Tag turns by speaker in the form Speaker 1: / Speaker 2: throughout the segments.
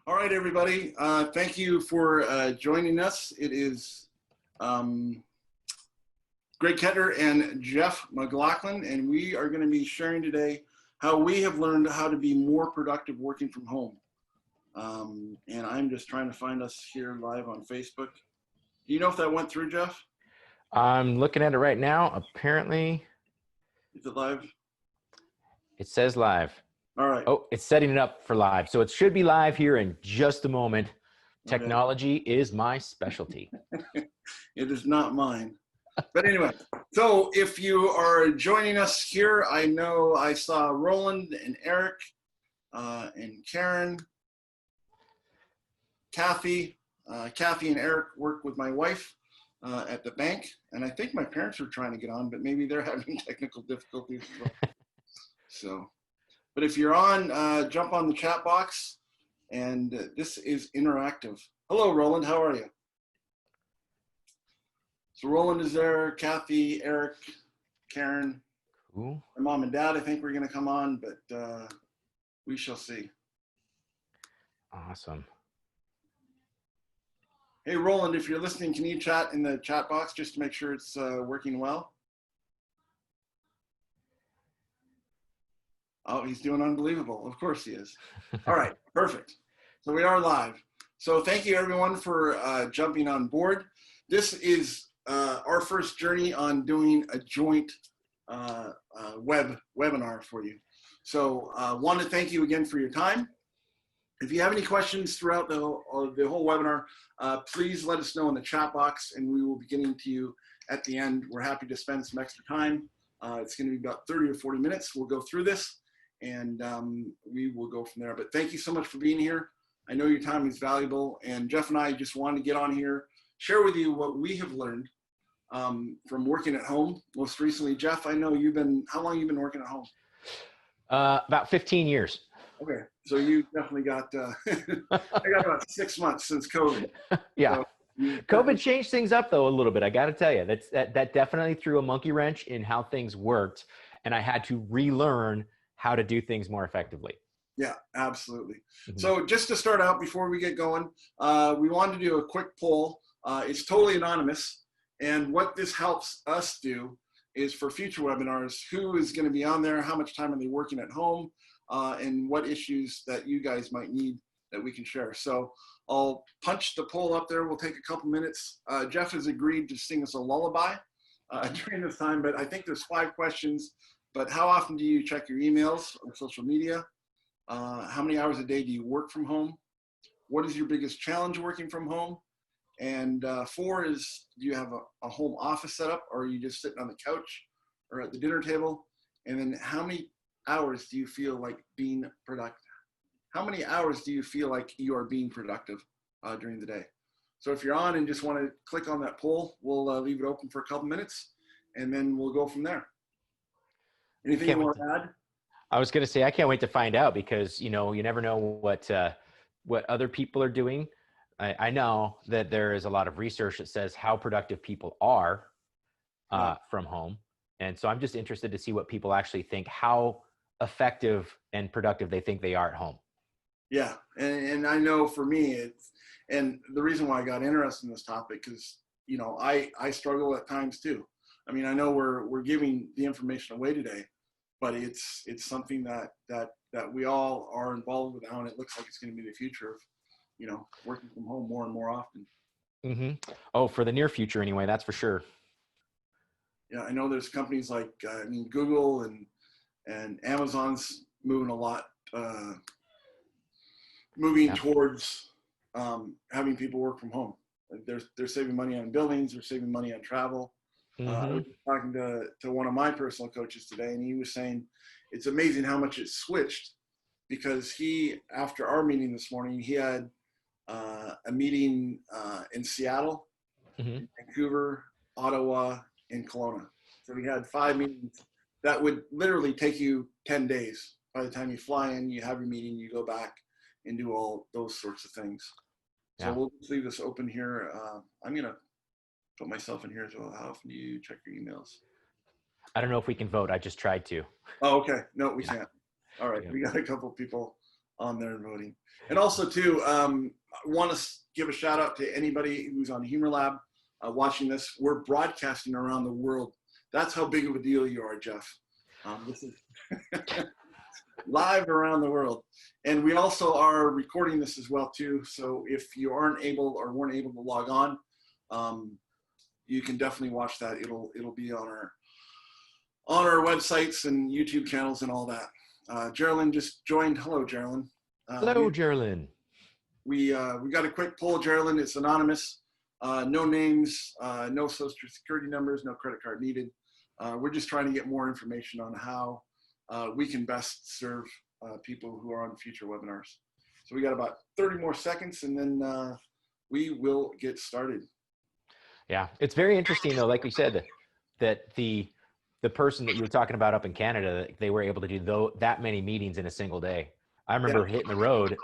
Speaker 1: All right, everybody. Thank you for joining us. It is Greg Ketter and Jeff McLaughlin, and we are going to be sharing today how we have learned how to be more productive working from home. And I'm just trying to find us here live on Facebook. Do you know if that went through, Jeff?
Speaker 2: I'm looking at it right now. Apparently,
Speaker 1: Is it live?
Speaker 2: it says live.
Speaker 1: All right.
Speaker 2: Oh, it's setting it up for live. So it should be live here in just a moment.
Speaker 1: Okay.
Speaker 2: Technology is my specialty.
Speaker 1: It is not mine. But anyway, so if you are joining us here, I know I saw Roland and Eric and Karen, Kathy. Kathy and Eric work with my wife at the bank, and I think my parents are trying to get on, but maybe they're having technical difficulties as well. So, but if you're on, jump on the chat box, and this is interactive. Hello, Roland, how are you? So Roland is there, Kathy, Eric, Karen,
Speaker 2: Cool.
Speaker 1: my mom and dad, I think we're gonna come on, but we shall see.
Speaker 2: Awesome.
Speaker 1: Hey, Roland, if you're listening, can you chat in the chat box just to make sure it's working well? Oh, he's doing unbelievable. Of course he is. All right, perfect. So we are live. So thank you everyone for jumping on board. This is our first journey on doing a joint webinar for you. So want to thank you again for your time. If you have any questions throughout the whole webinar, please let us know in the chat box and we will be getting to you at the end. We're happy to spend some extra time. It's going to be about 30 or 40 minutes. We'll go through this and we will go from there. But thank you so much for being here. I know your time is valuable, and Jeff and I just wanted to get on here, share with you what we have learned from working at home. Most recently, Jeff, I know how long you've been working at home?
Speaker 2: About 15 years.
Speaker 1: Okay, so you definitely got, I got about 6 months since COVID.
Speaker 2: Yeah.
Speaker 1: So
Speaker 2: COVID changed things up though a little bit. I got to tell you, that definitely threw a monkey wrench in how things worked, and I had to relearn how to do things more effectively.
Speaker 1: Yeah, absolutely.
Speaker 2: Mm-hmm.
Speaker 1: So just to start out before we get going, we wanted to do a quick poll. It's totally anonymous, and what this helps us do is for future webinars, who is going to be on there, how much time are they working at home, and what issues that you guys might need that we can share. So I'll punch the poll up there. We'll take a couple minutes. Jeff has agreed to sing us a lullaby during this time, but I think there's 5 questions. But how often do you check your emails or social media? How many hours a day do you work from home? What is your biggest challenge working from home? And 4 is, do you have a home office set up, or are you just sitting on the couch or at the dinner table? And then how many hours do you feel like being productive? How many hours do you feel like you are being productive during the day? So if you're on and just want to click on that poll, we'll leave it open for a couple minutes, and then we'll go from there. Anything you want to add?
Speaker 2: I was going to say, I can't wait to find out, because, you know, you never know what other people are doing. I know that there is a lot of research that says how productive people are from home. And so I'm just interested to see what people actually think, how effective and productive they think they are at home.
Speaker 1: Yeah. And I know for me, and the reason why I got interested in this topic is, you know, I struggle at times too. I mean, I know we're giving the information away today, but it's something that we all are involved with now, and it looks like it's going to be the future of, you know, working from home more and more often.
Speaker 2: Mm-hmm. Oh, for the near future anyway, that's for sure.
Speaker 1: Yeah, I know there's companies like Google and Amazon's moving a lot, towards having people work from home. They're saving money on buildings, they're saving money on travel.
Speaker 2: Mm-hmm.
Speaker 1: I was talking to one of my personal coaches today, and he was saying it's amazing how much it's switched, because after our meeting this morning, he had a meeting in Seattle,
Speaker 2: Mm-hmm.
Speaker 1: Vancouver, Ottawa, and Kelowna. So we had 5 meetings that would literally take you 10 days. By the time you fly in, you have your meeting, you go back and do all those sorts of things. So we'll just leave this open here. I'm going to put myself in here as well. How often do you check your emails?
Speaker 2: I don't know if we can vote. I just tried to.
Speaker 1: Oh, okay. No, we can't. All right. We got a couple people on there and voting. And also too, I want to give a shout out to anybody who's on Humor Lab watching this. We're broadcasting around the world. That's how big of a deal you are, Jeff. This is live around the world. And we also are recording this as well too. So if you aren't able or weren't able to log on, you can definitely watch that. It'll be on our websites and YouTube channels and all that. Geraldine just joined. Hello, Geraldine.
Speaker 2: Hello, Geraldine.
Speaker 1: We got a quick poll, Geraldine. It's anonymous. No names, no social security numbers, no credit card needed. We're just trying to get more information on how we can best serve people who are on future webinars. So we got about 30 more seconds and then we will get started.
Speaker 2: Yeah, it's very interesting though, like we said, that the person that you were talking about up in Canada, they were able to do that many meetings in a single day. I remember hitting the road.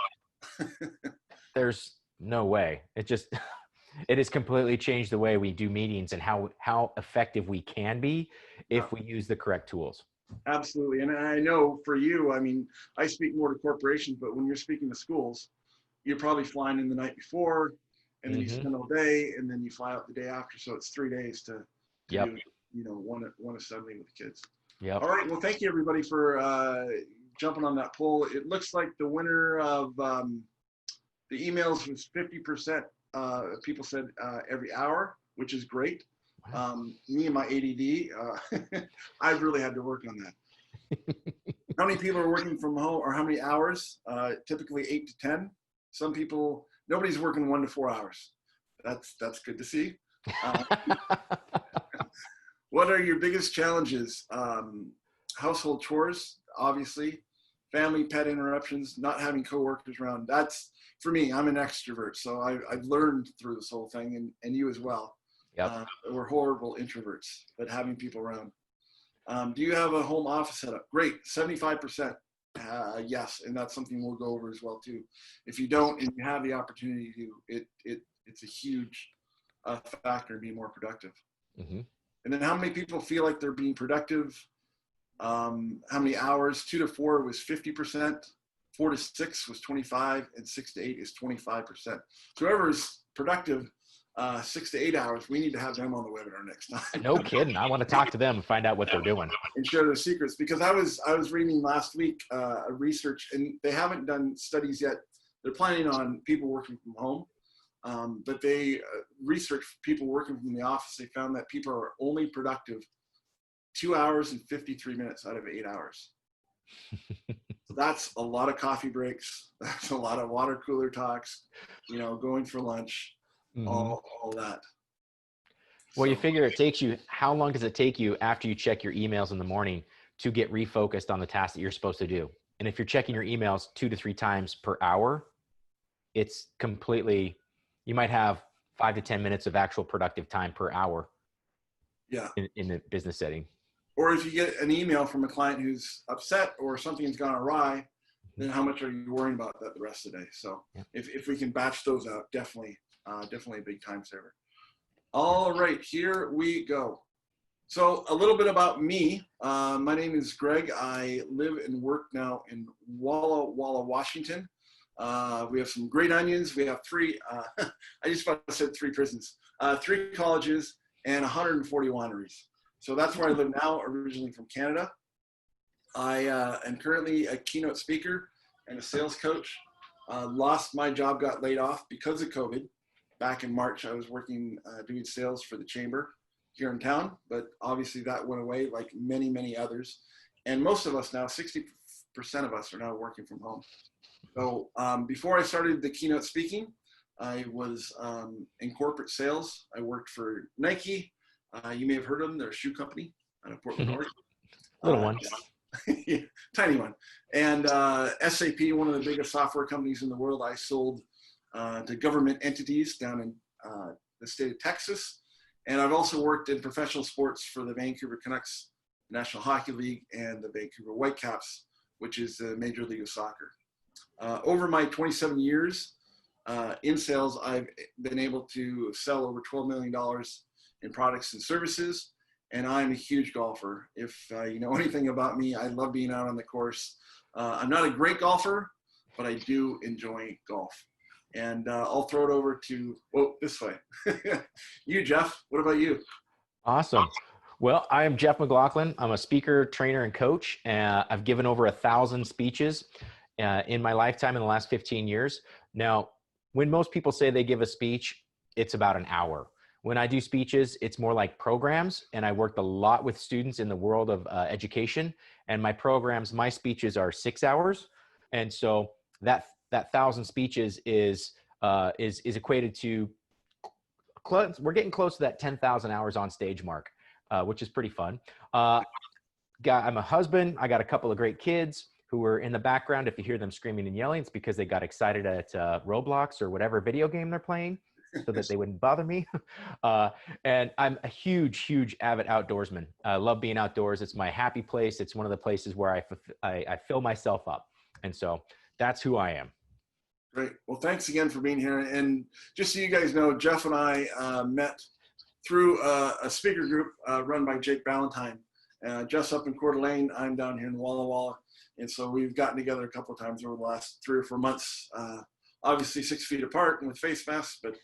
Speaker 2: There's no way. It has completely changed the way we do meetings and how effective we can be if we use the correct tools.
Speaker 1: Absolutely. And I know for you, I mean, I speak more to corporations, but when you're speaking to schools, you're probably flying in the night before and then you spend all day and then you fly out the day after. So it's 3 days to do, one assembly with the kids.
Speaker 2: Yep.
Speaker 1: All right. Well, thank you everybody for jumping on that poll. It looks like the winner of the emails was 50%. People said every hour, which is great.
Speaker 2: Wow.
Speaker 1: Me and my ADD, I've really had to work on that. How many people are working from home or how many hours? Typically 8 to 10. Some people, nobody's working 1 to 4 hours. That's good to see. What are your biggest challenges? Household chores, obviously. Family, pet interruptions, not having coworkers around. That's, for me, I'm an extrovert. So I've learned through this whole thing and you as well.
Speaker 2: Yep.
Speaker 1: We're horrible introverts, but having people around. Do you have a home office setup? Great, 75%. Yes, and that's something we'll go over as well too. If you don't and you have the opportunity to, it's a huge factor in being more productive.
Speaker 2: Mm-hmm.
Speaker 1: And then how many people feel like they're being productive? How many hours? 2 to 4 was 50%. 4 to 6 was 25, and 6 to 8 is 25%. So whoever is productive 6 to 8 hours, we need to have them on the webinar next time.
Speaker 2: No kidding. I want to talk to them and find out what they're doing
Speaker 1: and share their secrets, because I was reading last week a research, and they haven't done studies yet. They're planning on people working from home, but they researched people working from the office. They found that people are only productive 2 hours and 53 minutes out of 8 hours. So that's a lot of coffee breaks. That's a lot of water cooler talks, going for lunch, all that.
Speaker 2: Well, you figure it takes you, how long does it take you after you check your emails in the morning to get refocused on the task that you're supposed to do? And if you're checking your emails 2 to 3 times per hour, it's completely, you might have 5 to 10 minutes of actual productive time per hour.
Speaker 1: Yeah.
Speaker 2: In the business setting.
Speaker 1: Or if you get an email from a client who's upset or something's gone awry, then how much are you worrying about that the rest of the day? So if we can batch those out, definitely a big time saver. All right, here we go. So a little bit about me. My name is Greg. I live and work now in Walla Walla, Washington. We have some great onions. We have 3, I just about said 3 prisons, 3 colleges and 140 wineries. So that's where I live now, originally from Canada. I am currently a keynote speaker and a sales coach. Lost my job, got laid off because of COVID. Back in March, I was working, doing sales for the chamber here in town, but obviously that went away like many, many others. And most of us now, 60% of us are now working from home. So before I started the keynote speaking, I was in corporate sales. I worked for Nike. You may have heard of them. They're a shoe company out of Portland, Oregon.
Speaker 2: Little one.
Speaker 1: Yeah, tiny one. And SAP, one of the biggest software companies in the world, I sold to government entities down in the state of Texas. And I've also worked in professional sports for the Vancouver Canucks, National Hockey League, and the Vancouver Whitecaps, which is the Major League of Soccer. Over my 27 years in sales, I've been able to sell over $12 million in products and services, and I'm a huge golfer. If you know anything about me, I love being out on the course. I'm not a great golfer, but I do enjoy golf. And I'll throw it over to, oh, this way. You, Jeff, what about you?
Speaker 2: Awesome. Well, I am Jeff McLaughlin. I'm a speaker, trainer, and coach. I've given over 1,000 speeches in my lifetime in the last 15 years. Now, when most people say they give a speech, it's about an hour. When I do speeches, it's more like programs, and I worked a lot with students in the world of education. And my programs, my speeches are 6 hours, and so that 1,000 speeches is equated to close. We're getting close to that 10,000 hours on stage mark, which is pretty fun. I'm a husband. I got a couple of great kids who are in the background. If you hear them screaming and yelling, it's because they got excited at Roblox or whatever video game they're playing, so that they wouldn't bother me. And I'm a huge, huge avid outdoorsman. I love being outdoors. It's my happy place. It's one of the places where I fill myself up. And so that's who I am.
Speaker 1: Great. Well, thanks again for being here. And just so you guys know, Jeff and I met through a speaker group run by Jake Ballantyne. Jeff's up in Coeur d'Alene. I'm down here in Walla Walla. And so we've gotten together a couple of times over the last 3 or 4 months, obviously 6 feet apart and with face masks, but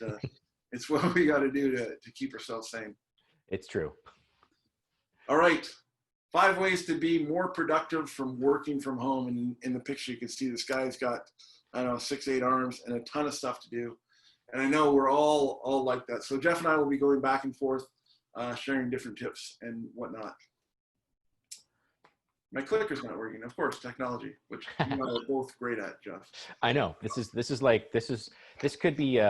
Speaker 1: it's what we got to do to keep ourselves sane.
Speaker 2: It's true.
Speaker 1: All right. 5 ways to be more productive from working from home. And in the picture, you can see this guy's got, I don't know, 6, 8 arms and a ton of stuff to do. And I know we're all like that. So Jeff and I will be going back and forth, sharing different tips and whatnot. My clicker's not working. Of course, technology, which you and I are both great at, Jeff.
Speaker 2: I know this could be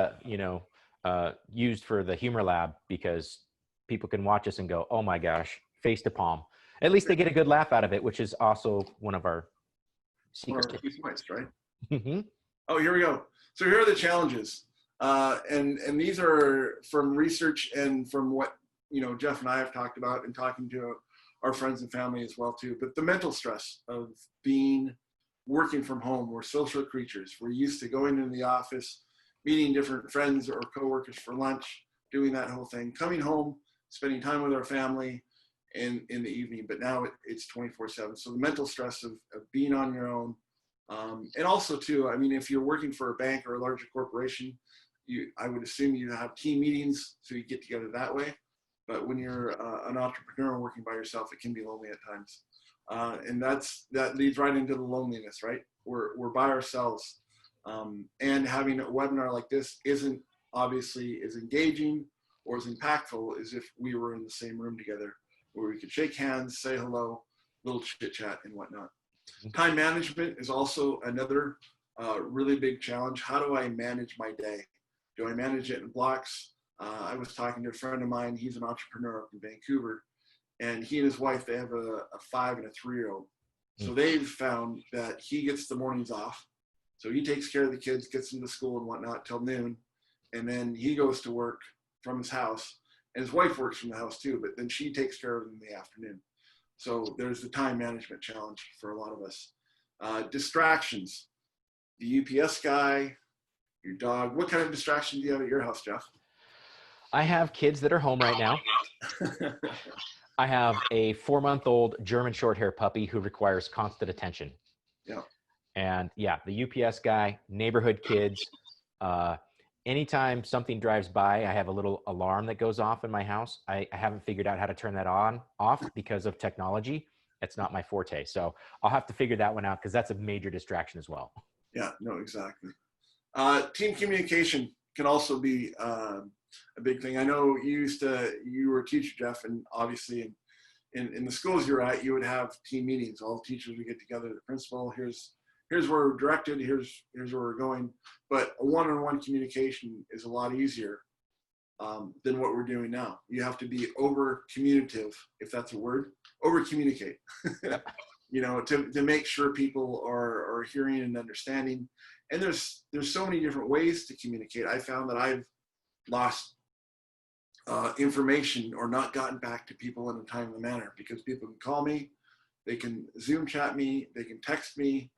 Speaker 2: used for the humor lab, because people can watch us and go, oh my gosh, face to palm. At least they get a good laugh out of it, which is also one of our secret tips.
Speaker 1: Points, right?
Speaker 2: Mm-hmm.
Speaker 1: Oh, here we go. So here are the challenges, and these are from research and from what Jeff and I have talked about and talking to our friends and family as well too. But the mental stress of working from home. We're social creatures. We're used to going into the office, meeting different friends or coworkers for lunch, doing that whole thing, coming home, spending time with our family in the evening. But now it's 24/7. So the mental stress of being on your own. And also too, I mean, if you're working for a bank or a larger corporation, I would assume you have team meetings, so you get together that way. But when you're an entrepreneur working by yourself, it can be lonely at times. And that leads right into the loneliness, right? We're by ourselves. And having a webinar like this isn't obviously as engaging or as impactful as if we were in the same room together, where we could shake hands, say hello, little chit chat and whatnot. Time management is also another really big challenge. How do I manage my day? Do I manage it in blocks? I was talking to a friend of mine. He's an entrepreneur up in Vancouver, and he and his wife, they have a 5 and a 3-year-old. So they've found that he gets the mornings off. So he takes care of the kids, gets them to school and whatnot till noon. And then he goes to work from his house, and his wife works from the house too, but then she takes care of them in the afternoon. So there's the time management challenge for a lot of us. Distractions, the UPS guy, your dog. What kind of distraction do you have at your house, Jeff?
Speaker 2: I have kids that are home right now. I have a 4-month-old German short hair puppy who requires constant attention.
Speaker 1: Yeah.
Speaker 2: And yeah, the UPS guy, neighborhood kids. Anytime something drives by, I have a little alarm that goes off in my house. I haven't figured out how to turn that off because of technology. It's not my forte. So I'll have to figure that one out, because that's a major distraction as well.
Speaker 1: Yeah, no, exactly. Team communication can also be a big thing. I know you were a teacher, Jeff, and obviously in the schools you're at, you would have team meetings. All the teachers would get together, the principal, here's where we're directed, here's where we're going. But a one-on-one communication is a lot easier than what we're doing now. You have to be over-communicative, if that's a word, over-communicate, to make sure people are hearing and understanding. And there's so many different ways to communicate. I found that I've lost information or not gotten back to people in a timely manner, because people can call me, they can Zoom chat me, they can text me,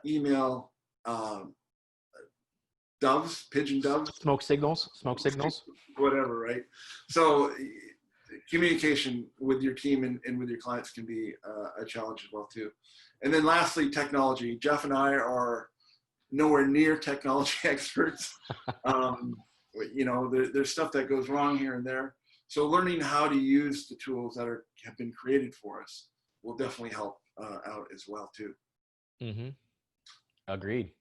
Speaker 1: email, pigeon doves,
Speaker 2: smoke signals,
Speaker 1: whatever, right? So communication with your team and with your clients can be a challenge as well too. And then lastly, technology. Jeff and I are nowhere near technology experts. Um, there's stuff that goes wrong here and there. So learning how to use the tools that have been created for us will definitely help out as well too.
Speaker 2: Mm-hmm. Agreed.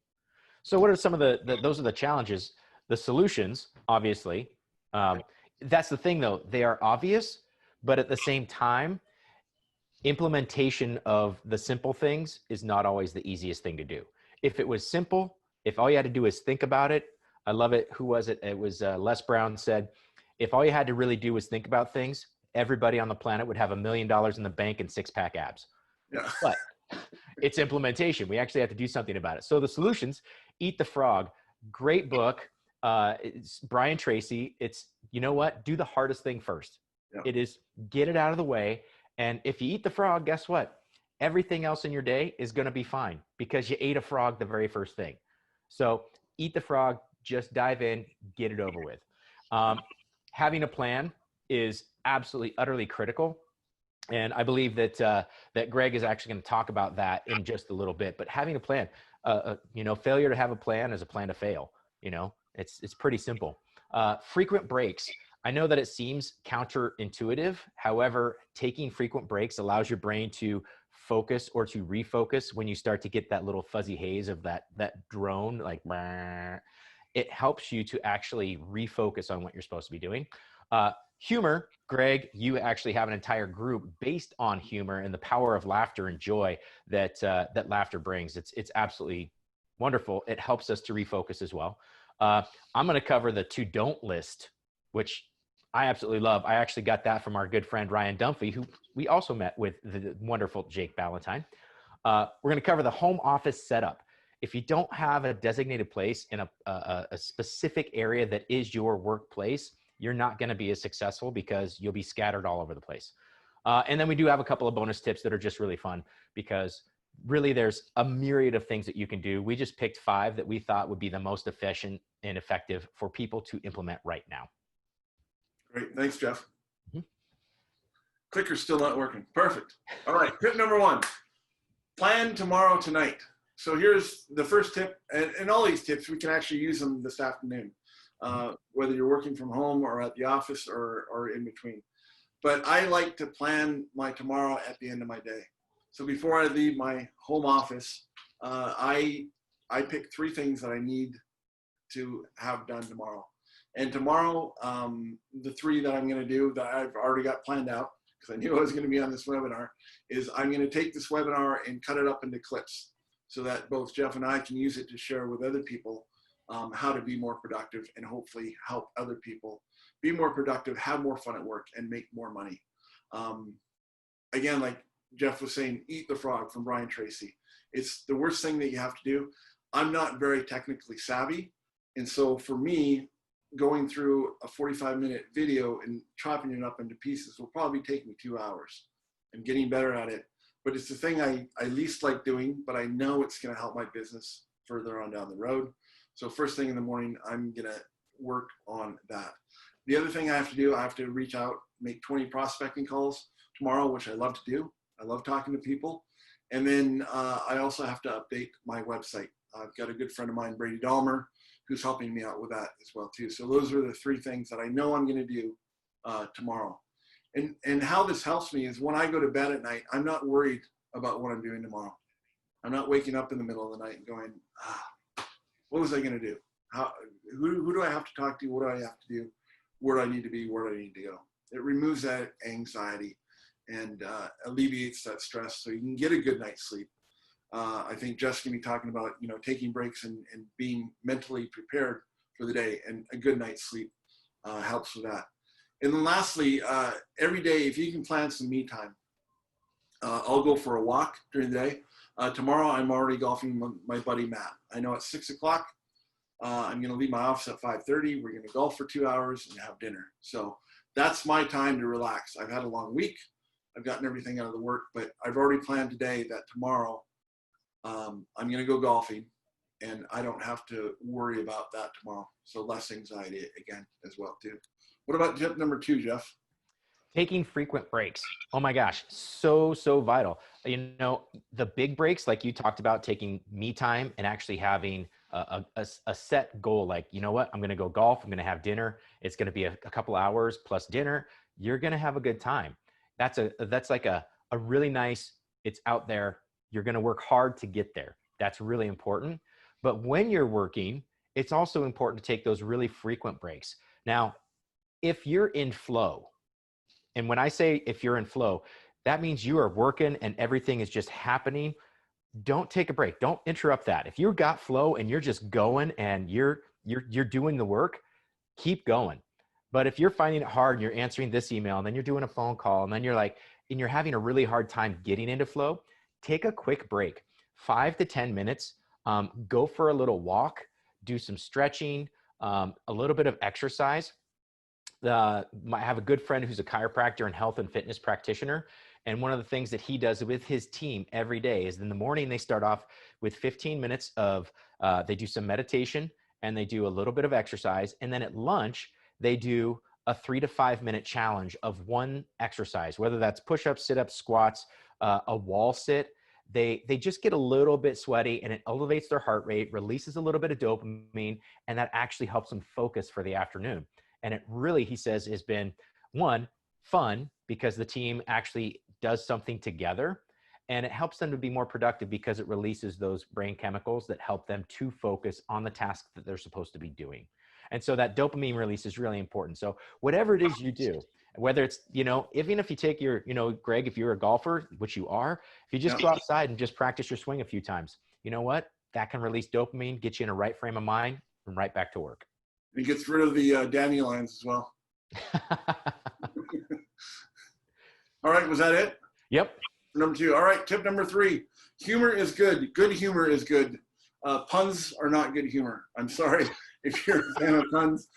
Speaker 2: So what are some of those are the challenges, the solutions, obviously. That's the thing though, they are obvious, but at the same time, implementation of the simple things is not always the easiest thing to do. If it was simple, if all you had to do is think about it, I love it. Who was it? It was Les Brown said, if all you had to really do was think about things, everybody on the planet would have $1 million in the bank and six-pack abs.
Speaker 1: Yeah.
Speaker 2: But it's implementation. We actually have to do something about it. So the solutions, Eat the Frog, great book. It's Brian Tracy. It's, you know what? Do the hardest thing first.
Speaker 1: Yeah.
Speaker 2: It is get it out of the way. And if you eat the frog, guess what? Everything else in your day is going to be fine because you ate a frog the very first thing. So eat the frog, just dive in, get it over with. Having a plan is absolutely, utterly critical. And I believe that that Greg is actually going to talk about that in just a little bit. But having a plan, failure to have a plan is a plan to fail. It's pretty simple. Frequent breaks. I know that it seems counterintuitive. However, taking frequent breaks allows your brain to focus or to refocus when you start to get that little fuzzy haze of that drone, like, it helps you to actually refocus on what you're supposed to be doing. Humor, Greg, you actually have an entire group based on humor and the power of laughter and joy that laughter brings. It's absolutely wonderful. It helps us to refocus as well. I'm going to cover the to don't list, which I absolutely love. I actually got that from our good friend Ryan Dunphy, who we also met with the wonderful Jake Ballantyne. We're going to cover the home office setup. If you don't have a designated place in a specific area that is your workplace, you're not going to be as successful because you'll be scattered all over the place. And then we do have a couple of bonus tips that are just really fun because really there's a myriad of things that you can do. We just picked 5 that we thought would be the most efficient and effective for people to implement right now.
Speaker 1: Great. Thanks, Jeff.
Speaker 2: Mm-hmm.
Speaker 1: Clicker's still not working. Perfect. All right. Tip number 1, plan tomorrow tonight. So here's the first tip, and all these tips, we can actually use them this afternoon, whether you're working from home or at the office or in between. But I like to plan my tomorrow at the end of my day. So before I leave my home office, I pick 3 things that I need to have done tomorrow. And tomorrow, the 3 that I'm going to do that I've already got planned out, because I knew I was going to be on this webinar, is I'm going to take this webinar and cut it up into clips so that both Jeff and I can use it to share with other people how to be more productive and hopefully help other people be more productive, have more fun at work, and make more money. Again, like Jeff was saying, Eat the Frog from Brian Tracy. It's the worst thing that you have to do. I'm not very technically savvy. And so for me, going through a 45-minute video and chopping it up into pieces will probably take me 2 hours. I'm getting better at it, but it's the thing I least like doing, but I know it's going to help my business further on down the road. So first thing in the morning, I'm going to work on that. The other thing I have to do, I have to reach out, make 20 prospecting calls tomorrow, which I love to do. I love talking to people. And then I also have to update my website. I've got a good friend of mine, Brady Dahmer, who's helping me out with that as well too. So those are the 3 things that I know I'm going to do tomorrow. And how this helps me is when I go to bed at night, I'm not worried about what I'm doing tomorrow. I'm not waking up in the middle of the night and going, what was I going to do? Who do I have to talk to? What do I have to do? Where do I need to be? Where do I need to go? It removes that anxiety and alleviates that stress so you can get a good night's sleep. I think Jeff's going to be talking about, taking breaks and being mentally prepared for the day, and a good night's sleep helps with that. And then lastly, every day, if you can plan some me time, I'll go for a walk during the day. Tomorrow, I'm already golfing with my buddy Matt. I know at 6 o'clock, I'm going to leave my office at 5:30. We're going to golf for 2 hours and have dinner. So that's my time to relax. I've had a long week. I've gotten everything out of the work, but I've already planned today that tomorrow I'm going to go golfing, and I don't have to worry about that tomorrow. So less anxiety again as well too. What about tip number 2, Jeff?
Speaker 2: Taking frequent breaks. Oh my gosh, so vital. The big breaks, like you talked about, taking me time and actually having a set goal, like, you know what, I'm going to go golf, I'm going to have dinner, it's going to be a couple hours plus dinner, you're going to have a good time. That's like a really nice, it's out there, you're going to work hard to get there. That's really important. But when you're working, it's also important to take those really frequent breaks. Now, if you're in flow, and when I say if you're in flow, that means you are working and everything is just happening. Don't take a break. Don't interrupt that. If you've got flow and you're just going and you're doing the work, keep going. But if you're finding it hard and you're answering this email and then you're doing a phone call and then you're having a really hard time getting into flow, take a quick break, 5 to 10 minutes. Go for a little walk, do some stretching, a little bit of exercise. I have a good friend who's a chiropractor and health and fitness practitioner. And one of the things that he does with his team every day is in the morning, they start off with 15 minutes of, they do some meditation and they do a little bit of exercise. And then at lunch, they do a 3 to 5 minute challenge of one exercise, whether that's push-ups, sit-ups, squats, a wall sit. They just get a little bit sweaty and it elevates their heart rate, releases a little bit of dopamine, and that actually helps them focus for the afternoon. And it really, he says, has been, one, fun because the team actually does something together, and it helps them to be more productive because it releases those brain chemicals that help them to focus on the task that they're supposed to be doing. And so that dopamine release is really important. So whatever it is you do, whether it's, even if you take your, Greg, if you're a golfer, which you are, if you just go outside and just practice your swing a few times, you know what? That can release dopamine, get you in a right frame of mind, and right back to work.
Speaker 1: It gets rid of the dandelions as well. All right, was that it?
Speaker 2: Yep.
Speaker 1: Number 2. All right, tip number 3. Humor is good. Good humor is good. Puns are not good humor. I'm sorry if you're a fan of puns.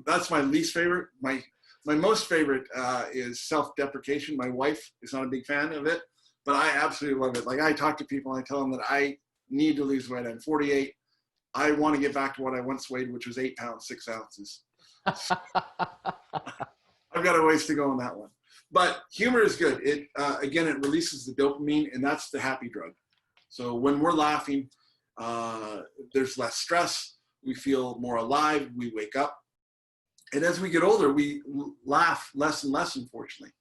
Speaker 1: That's my least favorite. My most favorite is self-deprecation. My wife is not a big fan of it, but I absolutely love it. Like, I talk to people and I tell them that I need to lose weight. I'm 48. I want to get back to what I once weighed, which was 8 pounds, 6 ounces. I've got a ways to go on that one. But humor is good. It again, it releases the dopamine, and that's the happy drug. So when we're laughing, there's less stress. We feel more alive. We wake up. And as we get older, we laugh less and less, unfortunately.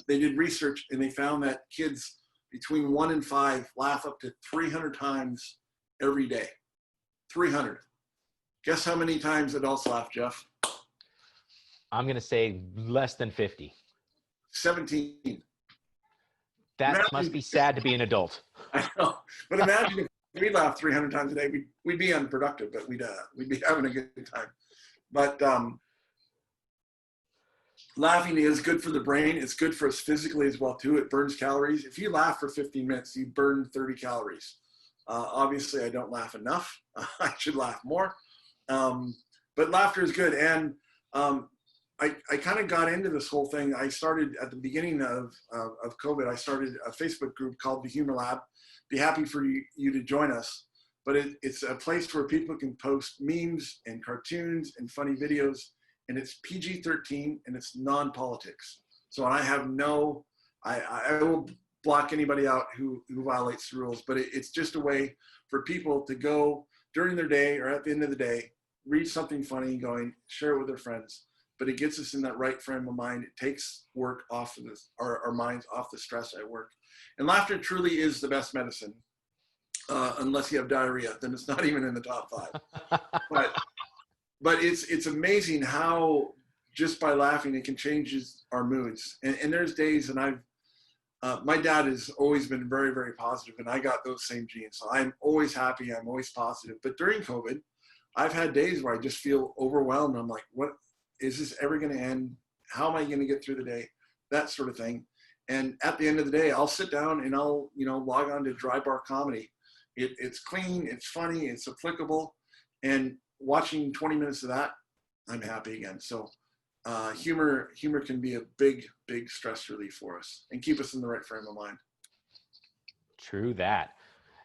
Speaker 1: They did research, and they found that kids between 1 and 5 laugh up to 300 times every day. 300. Guess how many times adults laugh, Jeff?
Speaker 2: I'm going to say less than 50.
Speaker 1: 17.
Speaker 2: That must be sad to be an adult.
Speaker 1: I know. But imagine if we laughed 300 times a day, we'd be unproductive, but we'd be having a good time. But laughing is good for the brain. It's good for us physically as well, too. It burns calories. If you laugh for 15 minutes, you burn 30 calories. Obviously, I don't laugh enough. I should laugh more. But laughter is good. And I kind of got into this whole thing. I started at the beginning of COVID. I started a Facebook group called The Humor Lab. Be happy for you to join us. But it's a place where people can post memes and cartoons and funny videos. And it's PG-13 and it's non-politics. So I have I will block anybody out who violates the rules. But it's just a way for people to go during their day or at the end of the day, read something funny, share it with their friends. But it gets us in that right frame of mind. It takes work off of our minds off the stress at work. And laughter truly is the best medicine. Unless you have diarrhea, then it's not even in the top 5. But it's amazing how just by laughing, it can change our moods. And there's days, and my dad has always been very, very positive, and I got those same genes. So I'm always happy. I'm always positive. But during COVID, I've had days where I just feel overwhelmed. I'm like, what? Is this ever going to end? How am I going to get through the day? That sort of thing. And at the end of the day, I'll sit down and I'll, log on to Dry Bar Comedy. It's clean, it's funny, it's applicable. And watching 20 minutes of that, I'm happy again. So humor can be a big, big stress relief for us and keep us in the right frame of mind.
Speaker 2: True that.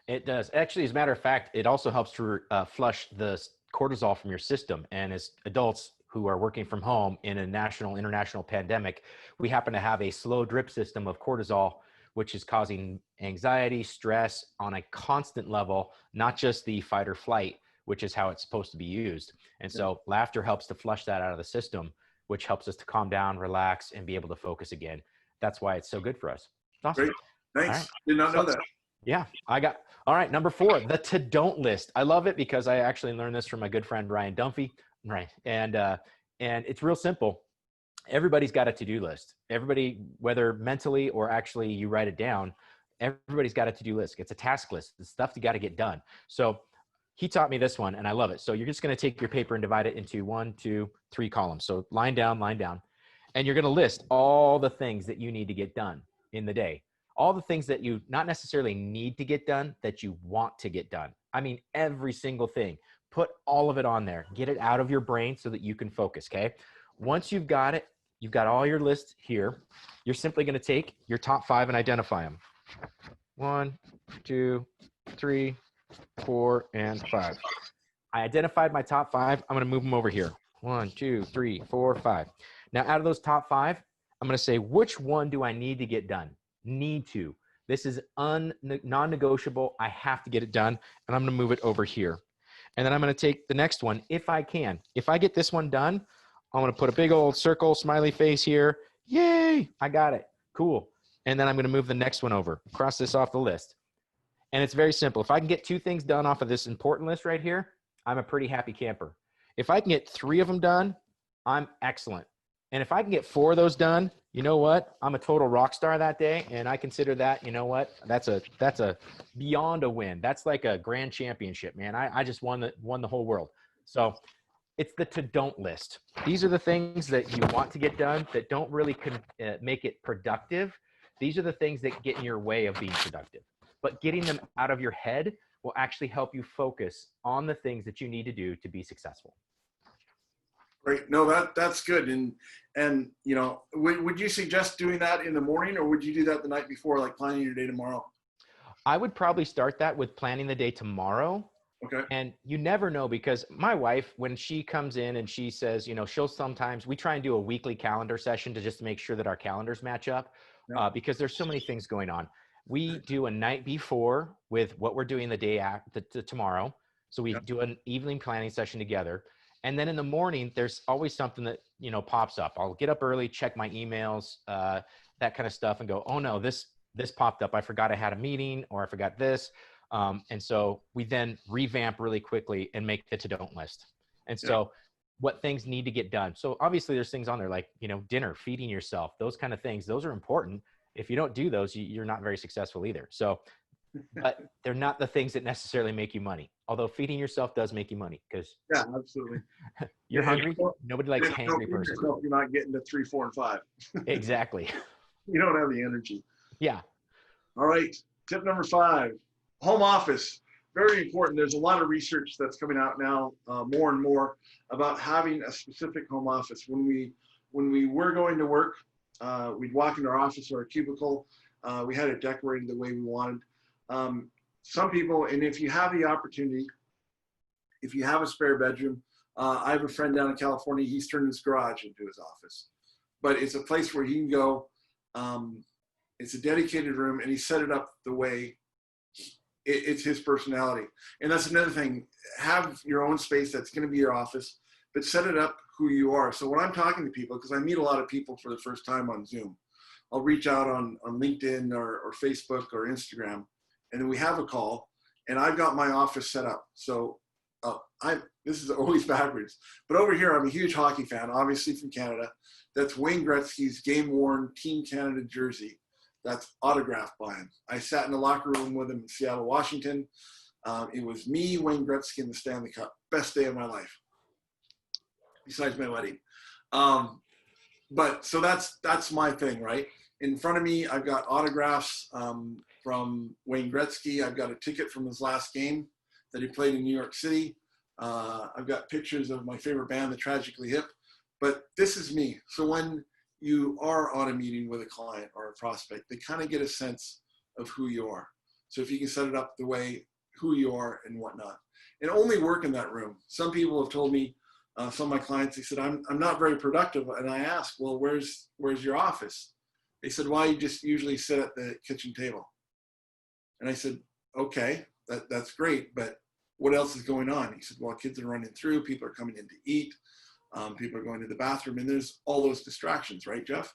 Speaker 2: It does. Actually, as a matter of fact, it also helps to flush the cortisol from your system. And as adults who are working from home in a international pandemic, we happen to have a slow drip system of cortisol, which is causing anxiety, stress on a constant level, not just the fight or flight, which is how it's supposed to be used. And so laughter helps to flush that out of the system, which helps us to calm down, relax, and be able to focus again. That's why it's so good for us. It's awesome.
Speaker 1: Great. Thanks.
Speaker 2: All right.
Speaker 1: Did not know that.
Speaker 2: Yeah, all right. Number 4, the to don't list. I love it because I actually learned this from my good friend, Ryan Dunphy. Right. And it's real simple. Everybody's got a to-do list. Everybody, whether mentally or actually you write it down, everybody's got a to-do list. It's a task list. It's stuff you got to get done. So he taught me this one and I love it. So you're just going to take your paper and divide it into 1, 2, 3 columns. So line down. And you're going to list all the things that you need to get done in the day. All the things that you not necessarily need to get done, that you want to get done. I mean, every single thing. Put all of it on there. Get it out of your brain so that you can focus, okay? Once you've got it, you've got all your lists here. You're simply going to take your top 5 and identify them. 1, 2, 3, 4, and 5. I identified my top 5. I'm going to move them over here. 1, 2, 3, 4, 5. Now, out of those top 5, I'm going to say, which one do I need to get done? Need to. This is non-negotiable. I have to get it done, and I'm going to move it over here. And then I'm going to take the next one if I can. If I get this one done, I'm going to put a big old circle, smiley face here. Yay, I got it. Cool. And then I'm going to move the next one over, cross this off the list. And it's very simple. If I can get 2 things done off of this important list right here, I'm a pretty happy camper. If I can get 3 of them done, I'm excellent. And if I can get 4 of those done, you know what? I'm a total rock star that day. And I consider that, you know what? That's a beyond a win. That's like a grand championship, man. I just won the whole world. So it's the to don't list. These are the things that you want to get done that don't really make it productive. These are the things that get in your way of being productive. But getting them out of your head will actually help you focus on the things that you need to do to be successful.
Speaker 1: Great. No, that's good. And you know, would you suggest doing that in the morning, or would you do that the night before, like planning your day tomorrow?
Speaker 2: I would probably start that with planning the day tomorrow.
Speaker 1: Okay.
Speaker 2: And you never know, because my wife, when she comes in and she says, you know, we try and do a weekly calendar session to just make sure that our calendars match up, because there's so many things going on. We do a night before with what we're doing the day after tomorrow. So we do an evening planning session together. And then in the morning, there's always something that, you know, pops up. I'll get up early, check my emails, that kind of stuff, and go, oh no, this popped up. I forgot I had a meeting, or I forgot this. And so we then revamp really quickly and make the to don't list. And so what things need to get done. So obviously there's things on there like, you know, dinner, feeding yourself, those kind of things. Those are important. If you don't do those, you're not very successful either. So, but they're not the things that necessarily make you money. Although feeding yourself does make you money, because
Speaker 1: absolutely.
Speaker 2: You're hungry. Nobody likes a hangry person.
Speaker 1: You're not getting to 3, 4, and 5.
Speaker 2: Exactly.
Speaker 1: You don't have the energy.
Speaker 2: Yeah.
Speaker 1: All right. Tip number 5, home office. Very important. There's a lot of research that's coming out now, more and more, about having a specific home office. When we were going to work, we'd walk into our office or our cubicle. We had it decorated the way we wanted. Some people, and if you have the opportunity, if you have a spare bedroom, I have a friend down in California, he's turned his garage into his office. But it's a place where he can go. It's a dedicated room, and he set it up the way it's his personality. And that's another thing. Have your own space that's going to be your office, but set it up who you are. So when I'm talking to people, because I meet a lot of people for the first time on Zoom, I'll reach out on LinkedIn or Facebook or Instagram, and then we have a call, and I've got my office set up. So this is always backwards, but over here, I'm a huge hockey fan, obviously from Canada. That's Wayne Gretzky's game-worn Team Canada jersey. That's autographed by him. I sat in the locker room with him in Seattle, Washington. It was me, Wayne Gretzky, in the Stanley Cup. Best day of my life, besides my wedding. But so that's my thing, right? In front of me, I've got autographs from Wayne Gretzky. I've got a ticket from his last game that he played in New York City. I've got pictures of my favorite band, The Tragically Hip. But this is me. So when you are on a meeting with a client or a prospect, they kind of get a sense of who you are. So if you can set it up the way who you are and whatnot, and only work in that room. Some people have told me, some of my clients, they said, I'm not very productive. And I ask, well, where's your office? They said, "Why you just usually sit at the kitchen table?" And I said, "Okay, that's great, but what else is going on?" He said, "Well, kids are running through, people are coming in to eat, people are going to the bathroom, and there's all those distractions, right, Jeff?"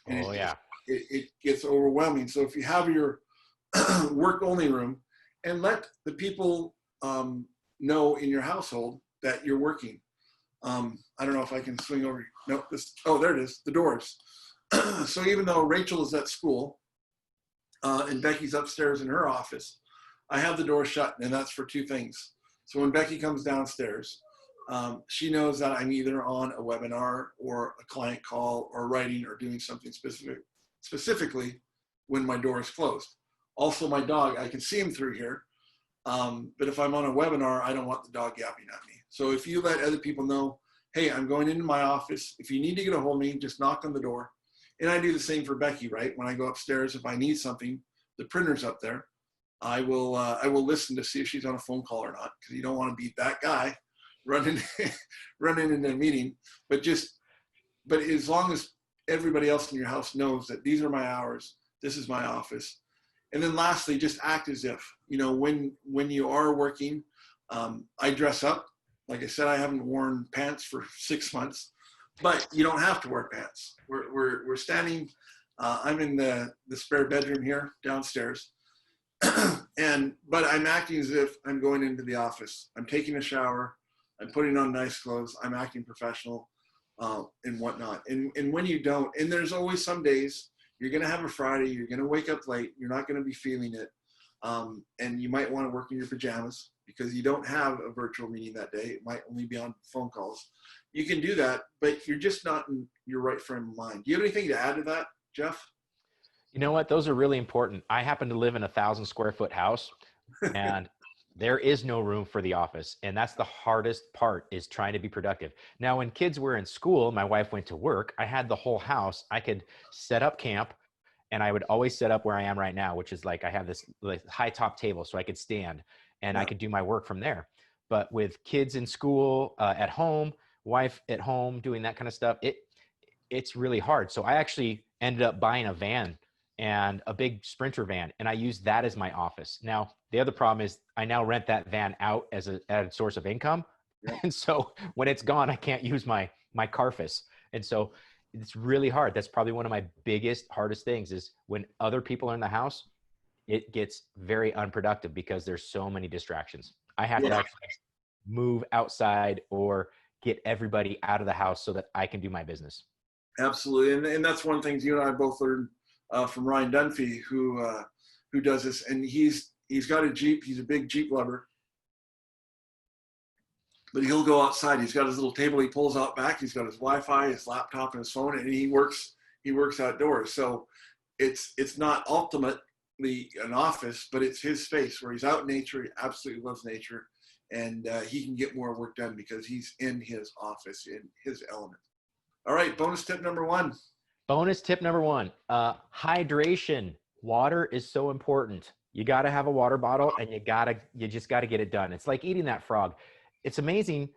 Speaker 1: And
Speaker 2: Oh yeah.
Speaker 1: it gets overwhelming. So if you have your work only room, and let the people know in your household that you're working. I don't know if I can swing over. No, oh, there it is, the doors. So even though Rachel is at school and Becky's upstairs in her office, I have the door shut, and that's for two things. So when Becky comes downstairs, she knows that I'm either on a webinar or a client call or writing or doing something specifically when my door is closed. Also, my dog, I can see him through here, but if I'm on a webinar, I don't want the dog yapping at me. So if you let other people know, hey, I'm going into my office. If you need to get a hold of me, just knock on the door. And I do the same for Becky, right? When I go upstairs, if I need something, the printer's up there. I will listen to see if she's on a phone call or not, because you don't want to be that guy running in a meeting. But as long as everybody else in your house knows that these are my hours, this is my office. And then lastly, just act as if, when you are working, I dress up. Like I said, I haven't worn pants for 6 months, but you don't have to wear pants. We're standing, I'm in the spare bedroom here downstairs. But I'm acting as if I'm going into the office. I'm taking a shower. I'm putting on nice clothes. I'm acting professional and whatnot. And when you don't, and there's always some days, you're going to have a Friday, you're going to wake up late, you're not going to be feeling it. And you might want to work in your pajamas because you don't have a virtual meeting that day. It might only be on phone calls. You can do that, but you're just not in your right frame of mind. Do you have anything to add to that, Jeff?
Speaker 2: You know what? Those are really important. I happen to live in a 1,000-square-foot house, and there is no room for the office. And that's the hardest part, is trying to be productive. Now, when kids were in school, my wife went to work, I had the whole house. I could set up camp, and I would always set up where I am right now, which is like I have this like high top table so I could stand and I could do my work from there. But with kids in school, at home, wife at home, doing that kind of stuff, it's really hard. So I actually ended up buying a van, and a big Sprinter van, and I use that as my office. Now, the other problem is I now rent that van out as a added source of income.
Speaker 1: Yeah.
Speaker 2: And so when it's gone, I can't use my Carface. And so it's really hard. That's probably one of my hardest things, is when other people are in the house, it gets very unproductive because there's so many distractions. I have to actually move outside or get everybody out of the house so that I can do my business.
Speaker 1: Absolutely. And that's one thing you and I both learned from Ryan Dunphy, who does this, and he's got a Jeep. He's a big Jeep lover, but he'll go outside. He's got his little table he pulls out back. He's got his Wi-Fi, his laptop, and his phone, and he works outdoors. So it's not ultimately an office, but it's his space where he's out in nature. He absolutely loves nature, and he can get more work done because he's in his office, in his element. All right, bonus tip number 1.
Speaker 2: Bonus tip number 1, hydration. Water is so important. You got to have a water bottle, and you just got to get it done. It's like eating that frog. It's amazing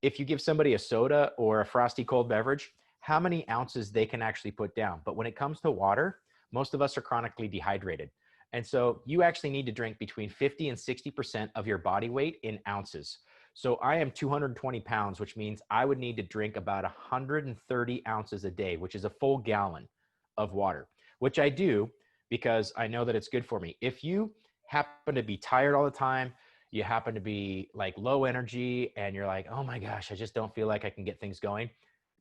Speaker 2: if you give somebody a soda or a frosty cold beverage, how many ounces they can actually put down. But when it comes to water, most of us are chronically dehydrated. And so you actually need to drink between 50 and 60% of your body weight in ounces. So I am 220 pounds, which means I would need to drink about 130 ounces a day, which is a full gallon of water, which I do because I know that it's good for me. If you happen to be tired all the time, you happen to be like low energy, and you're like, oh my gosh, I just don't feel like I can get things going,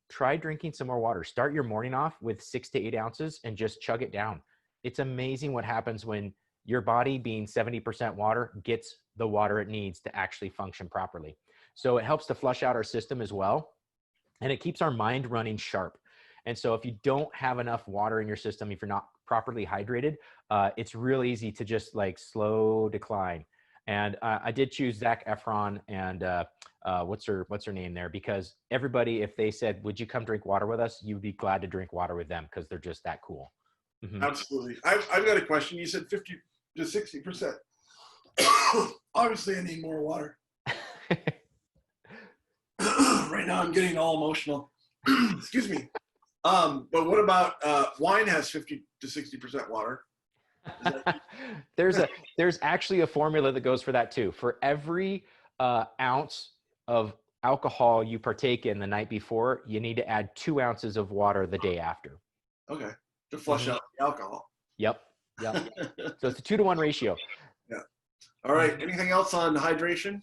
Speaker 2: try drinking some more water. Start your morning off with 6 to 8 ounces and just chug it down. It's amazing what happens when your body, being 70% water, gets the water it needs to actually function properly. So it helps to flush out our system as well. And it keeps our mind running sharp. And so if you don't have enough water in your system, if you're not properly hydrated, it's real easy to just like slow decline. And I did choose Zac Efron and what's her name there, because everybody, if they said, would you come drink water with us, you'd be glad to drink water with them because they're just that cool. Mm-hmm.
Speaker 1: Absolutely. I've got a question. You said 50 to 60%. Obviously, I need more water. Right now, I'm getting all emotional. Excuse me. But what about wine has 50 to 60% water?
Speaker 2: There's actually a formula that goes for that too. For every ounce of alcohol you partake in the night before, you need to add 2 ounces of water the day after.
Speaker 1: Okay, to flush out the alcohol.
Speaker 2: Yep. Yep. So it's a 2-to-1 ratio.
Speaker 1: Yeah. All right. Anything else on hydration?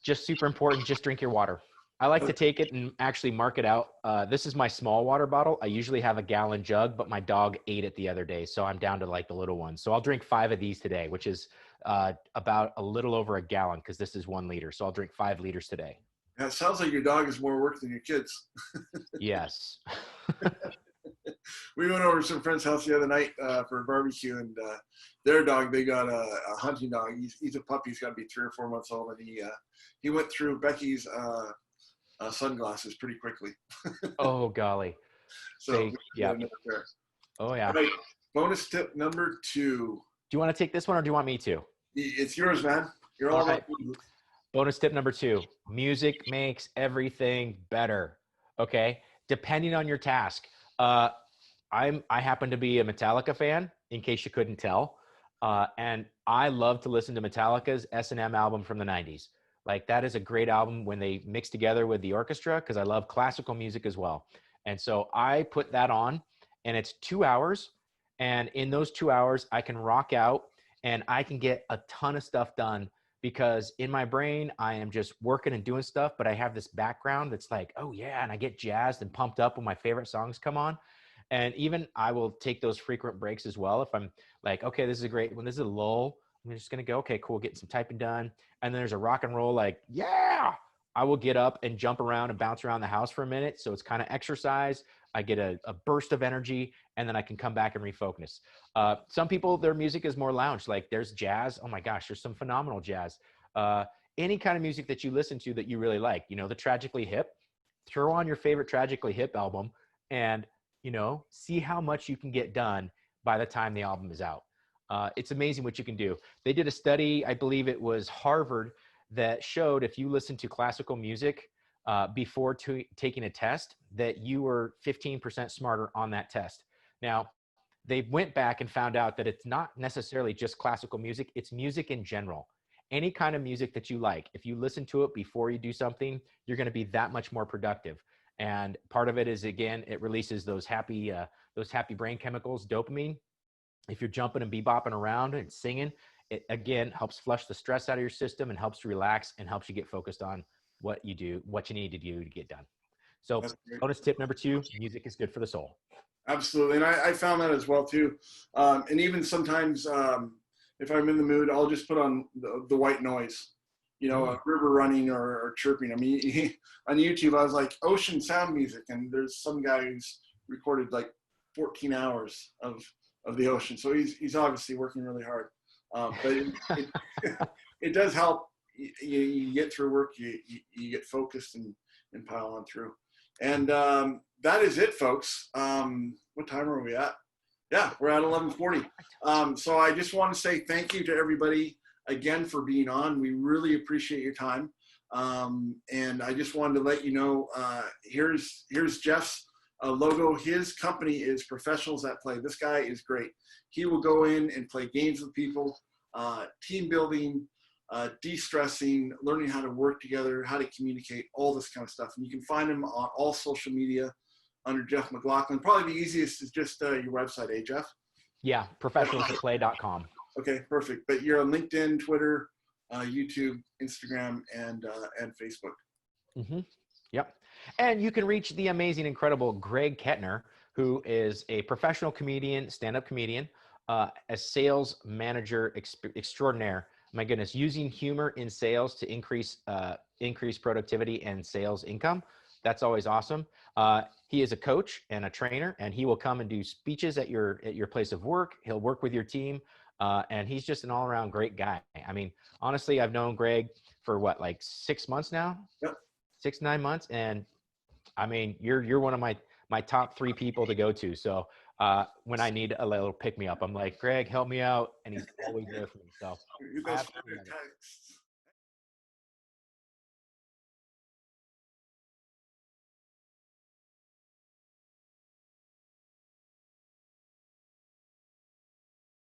Speaker 2: Just super important. Just drink your water. I like to take it and actually mark it out. This is my small water bottle. I usually have a gallon jug, but my dog ate it the other day, so I'm down to like the little one. So I'll drink 5 of these today, which is about a little over a gallon because this is 1 liter. So I'll drink 5 liters today.
Speaker 1: Yeah, it sounds like your dog is more work than your kids.
Speaker 2: Yes.
Speaker 1: We went over to some friend's house the other night for a barbecue, and their dog, they got a hunting dog. He's a puppy. He's got to be 3 or 4 months old, and he went through Becky's sunglasses pretty quickly.
Speaker 2: Oh, golly.
Speaker 1: So
Speaker 2: yeah. Oh, yeah.
Speaker 1: All right. Bonus tip number 2.
Speaker 2: Do you want to take this one or do you want me to?
Speaker 1: It's yours, man. You're all right.
Speaker 2: Bonus tip number 2, music makes everything better. Okay. Depending on your task. I happen to be a Metallica fan, in case you couldn't tell. And I love to listen to Metallica's S&M album from the 90s. Like, that is a great album when they mix together with the orchestra, because I love classical music as well. And so I put that on, and it's 2 hours. And in those 2 hours, I can rock out and I can get a ton of stuff done, because in my brain, I am just working and doing stuff, but I have this background that's like, oh yeah. And I get jazzed and pumped up when my favorite songs come on. And even I will take those frequent breaks as well. If I'm like, okay, this is a great one. This is a lull. I'm just going to go, okay, cool. Getting some typing done. And then there's a rock and roll, like, yeah, I will get up and jump around and bounce around the house for a minute. So it's kind of exercise. I get a burst of energy, and then I can come back and refocus. Some people, their music is more lounge. Like, there's jazz. Oh my gosh, there's some phenomenal jazz. Any kind of music that you listen to that you really like, the Tragically Hip, throw on your favorite Tragically Hip album and, see how much you can get done by the time the album is out. It's amazing what you can do. They did a study, I believe it was Harvard, that showed if you listen to classical music before taking a test, that you were 15% smarter on that test. Now, they went back and found out that it's not necessarily just classical music, it's music in general. Any kind of music that you like, if you listen to it before you do something, you're going to be that much more productive. And part of it is, again, it releases those happy brain chemicals, dopamine. If you're jumping and bebopping around and singing, it again helps flush the stress out of your system and helps you relax and helps you get focused on what you need to do to get done. So bonus tip number 2, music is good for the soul.
Speaker 1: Absolutely. And I found that as well too. And even sometimes if I'm in the mood, I'll just put on the white noise, a river running or chirping. I mean, on YouTube, I was like, ocean sound music. And there's some guy who's recorded like 14 hours of the ocean. So he's obviously working really hard. But it does help. You get through work, you get focused and pile on through. And that is it, folks. What time are we at? Yeah, we're at 11:40. So I just want to say thank you to everybody again for being on. We really appreciate your time. And I just wanted to let you know, here's Jeff's logo. His company is Professionals That Play. This guy is great. He will go in and play games with people, team building, de-stressing, learning how to work together, how to communicate, all this kind of stuff. And you can find him on all social media under Jeff McLaughlin. Probably the easiest is just your website, Jeff?
Speaker 2: Yeah, professionalsthatplay.com.
Speaker 1: Okay, perfect. But you're on LinkedIn, Twitter, YouTube, Instagram, and Facebook.
Speaker 2: Mm-hmm. Yep. And you can reach the amazing, incredible Greg Kettner, who is a professional comedian, stand-up comedian, a sales manager extraordinaire. My goodness, using humor in sales to increase productivity and sales income. That's always awesome. He is a coach and a trainer, and he will come and do speeches at your place of work. He'll work with your team, and he's just an all-around great guy. I mean, honestly, I've known Greg for like 6 months now.
Speaker 1: Yep.
Speaker 2: 6-9 months, and I mean, you're one of my top 3 people to go to. So when I need a little pick me up, I'm like, Greg, help me out, and he's always there for me. So